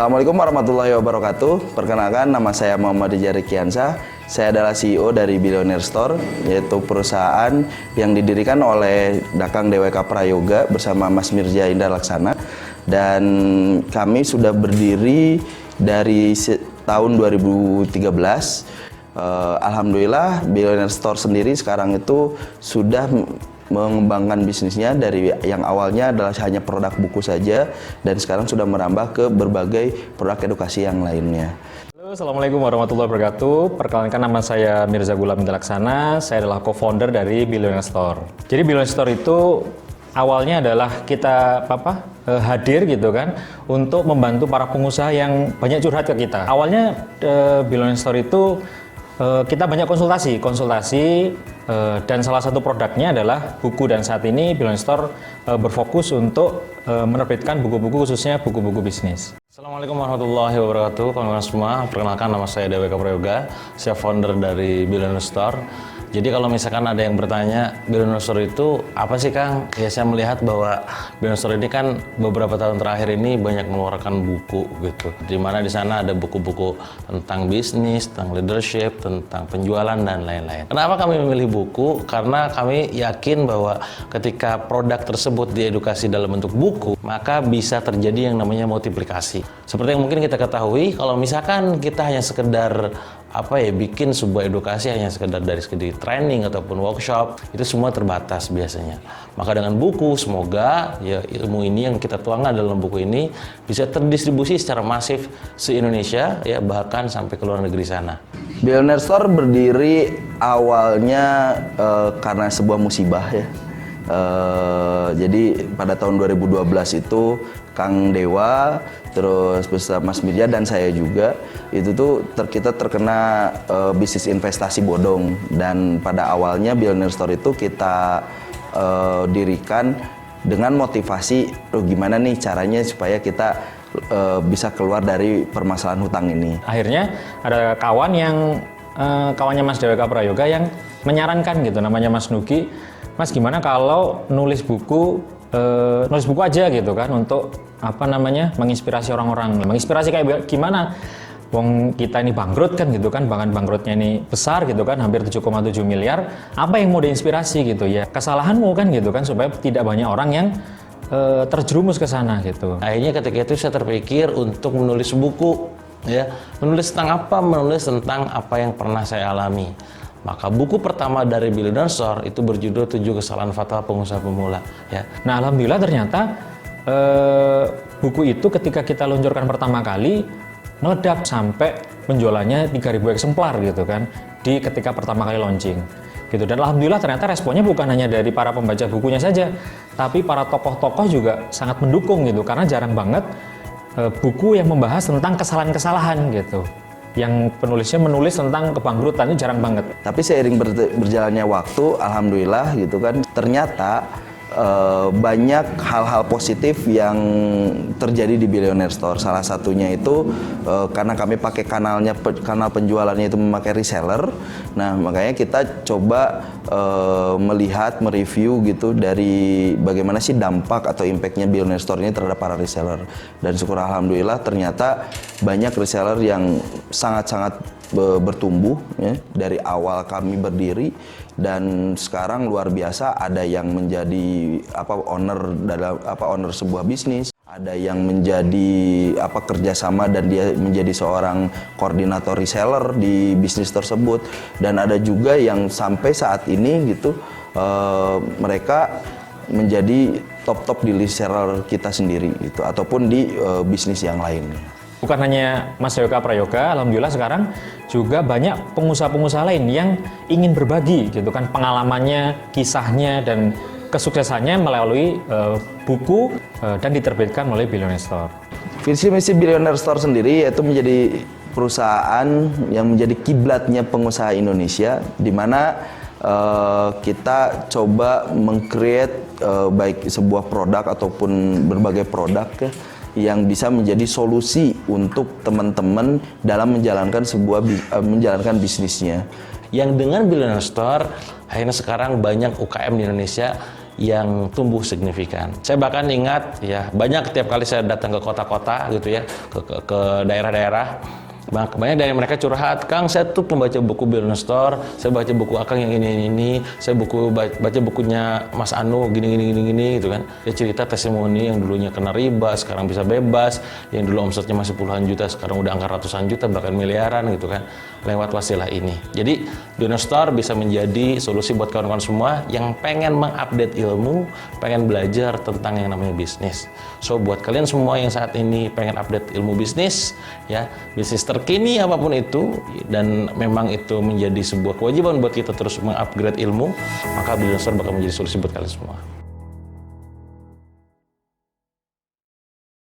Assalamualaikum warahmatullahi wabarakatuh. Perkenalkan, nama saya Muhammad Rijal Rikiansyah. Saya adalah CEO dari Billionaire Store, yaitu perusahaan yang didirikan oleh Dakang DWK Prayoga bersama Mas Mirza Indra Laksana. Dan kami sudah berdiri dari tahun 2013. Alhamdulillah, Billionaire Store sendiri sekarang itu sudah mengembangkan bisnisnya dari yang awalnya adalah hanya produk buku saja, dan sekarang sudah merambah ke berbagai produk edukasi yang lainnya. Halo, Assalamualaikum warahmatullahi wabarakatuh. Perkenalkan, nama saya Mirza Gulam Indra Laksana. Saya adalah co-founder dari Billionaire Store. Jadi Billionaire Store itu awalnya adalah kita hadir gitu kan untuk membantu para pengusaha yang banyak curhat ke kita. Awalnya Billionaire Store itu kita banyak konsultasi dan salah satu produknya adalah buku, dan saat ini Billionaire Store berfokus untuk menerbitkan buku-buku, khususnya buku-buku bisnis. Assalamualaikum warahmatullahi wabarakatuh. Kawan-kawan semua, perkenalkan, nama saya DWK Prayoga, saya founder dari Billionaire Store. Jadi kalau misalkan ada yang bertanya, Billionaire Store itu apa sih, Kang? Ya, saya melihat bahwa Billionaire Store ini kan beberapa tahun terakhir ini banyak mengeluarkan buku gitu. Di mana di sana ada buku-buku tentang bisnis, tentang leadership, tentang penjualan dan lain-lain. Kenapa kami memilih buku? Karena kami yakin bahwa ketika produk tersebut diedukasi dalam bentuk buku, maka bisa terjadi yang namanya multiplikasi. Seperti yang mungkin kita ketahui, kalau misalkan kita hanya sekedar bikin sebuah edukasi hanya sekedar dari segi training ataupun workshop, itu semua terbatas biasanya. Maka dengan buku, semoga ya ilmu ini yang kita tuangkan dalam buku ini bisa terdistribusi secara masif se-Indonesia, ya bahkan sampai ke luar negeri sana. Billionaire Store berdiri awalnya karena sebuah musibah ya. Jadi pada tahun 2012 itu Kang Dewa, terus bersama Mas Mirza dan saya juga, itu tuh kita terkena bisnis investasi bodong. Dan pada awalnya Billionaire Store itu kita dirikan dengan motivasi, gimana nih caranya supaya kita bisa keluar dari permasalahan hutang ini. Akhirnya ada kawannya Mas DWK Prayoga yang menyarankan gitu, namanya Mas Nugi. Mas, gimana kalau nulis buku aja gitu kan, untuk menginspirasi orang-orang. Menginspirasi kayak gimana? Wong kita ini bangkrut kan gitu kan, bahkan bangkrutnya ini besar gitu kan, hampir 7,7 miliar. Apa yang mau diinspirasi gitu ya? Kesalahanmu kan gitu kan, supaya tidak banyak orang yang terjerumus ke sana gitu. Akhirnya ketika itu saya terpikir untuk menulis buku, ya. Menulis tentang apa? Menulis tentang apa yang pernah saya alami. Maka buku pertama dari Billionaire Store itu berjudul 7 Kesalahan Fatal Pengusaha Pemula. Ya. Nah, alhamdulillah ternyata buku itu ketika kita luncurkan pertama kali meledak sampai penjualannya 3.000 eksemplar gitu kan, ketika pertama kali launching. Gitu. Dan alhamdulillah ternyata responnya bukan hanya dari para pembaca bukunya saja, tapi para tokoh-tokoh juga sangat mendukung gitu, karena jarang banget buku yang membahas tentang kesalahan-kesalahan gitu. Yang penulisnya menulis tentang kebangkrutan itu jarang banget. Tapi seiring berjalannya waktu, alhamdulillah gitu kan, ternyata banyak hal-hal positif yang terjadi di Billionaire Store. Salah satunya itu karena kami pakai kanal penjualannya itu memakai reseller. Nah, makanya kita coba mereview gitu dari bagaimana sih dampak atau impactnya Billionaire Store ini terhadap para reseller. Dan syukur alhamdulillah ternyata banyak reseller yang sangat-sangat bertumbuh ya, dari awal kami berdiri, dan sekarang luar biasa. Ada yang menjadi owner sebuah bisnis, ada yang menjadi kerjasama dan dia menjadi seorang koordinator reseller di bisnis tersebut, dan ada juga yang sampai saat ini gitu mereka menjadi top di reseller kita sendiri gitu, ataupun di bisnis yang lainnya. Bukan hanya Mas DWK Prayoga, alhamdulillah sekarang juga banyak pengusaha-pengusaha lain yang ingin berbagi gitu kan, pengalamannya, kisahnya, dan kesuksesannya melalui buku dan diterbitkan oleh Billionaire Store. Visi misi Billionaire Store sendiri yaitu menjadi perusahaan yang menjadi kiblatnya pengusaha Indonesia, di mana kita coba meng-create baik sebuah produk ataupun berbagai produk ya, yang bisa menjadi solusi untuk teman-teman dalam menjalankan bisnisnya. Yang dengan Billionaire Store, akhirnya sekarang banyak UKM di Indonesia yang tumbuh signifikan. Saya bahkan ingat ya, banyak tiap kali saya datang ke kota-kota gitu ya, ke daerah-daerah, banyak dari mereka curhat, Kang, saya tuh pembaca buku Billionaire Store, saya baca buku Akang yang ini, saya baca bukunya Mas Anu gini gitu kan. Dia cerita testimoni yang dulunya kena riba, sekarang bisa bebas, yang dulu omsetnya masih puluhan juta, sekarang udah angka ratusan juta, bahkan miliaran gitu kan, lewat wasilah ini. Jadi Billionaire Store bisa menjadi solusi buat kawan-kawan semua yang pengen mengupdate ilmu, pengen belajar tentang yang namanya bisnis. So buat kalian semua yang saat ini pengen update ilmu bisnis, ya bisnis terkini apapun itu, dan memang itu menjadi sebuah kewajiban buat kita terus mengupgrade ilmu, maka Billionaire Store bakal menjadi solusi buat kalian semua.